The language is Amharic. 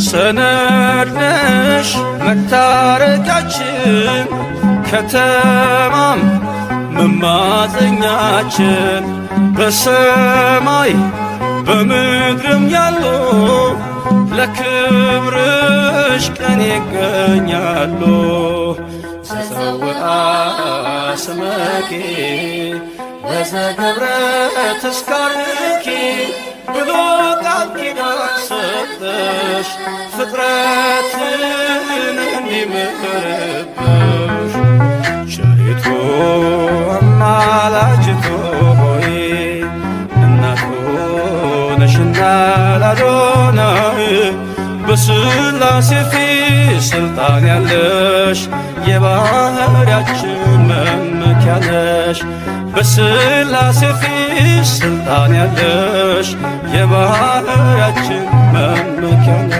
ሰነድ ነሽ መታረቂያችን ከተማም መማፀኛችን በሰማይ በምድርም ያሉ ለክብርሽ ቀን ይገኛሉ። ዘፀውአ ስመኪ ወዘገብረ ተስካርኪ ብሎ ቃል ኪዳን ሰጠሽ ፍጥረትን እንዲምርብሽ። ቸሪቱ አማላጅቱ ሆይ እናቱ ነሽና ላዶናይ በሥላሴ ፊት ስልጣን ያለሽ የባሕርያችን መመኪያ ነሽ። በሥላሴ ፊት ስልጣን ያለሽ የባሕርያችን መመኪያ ነሽ።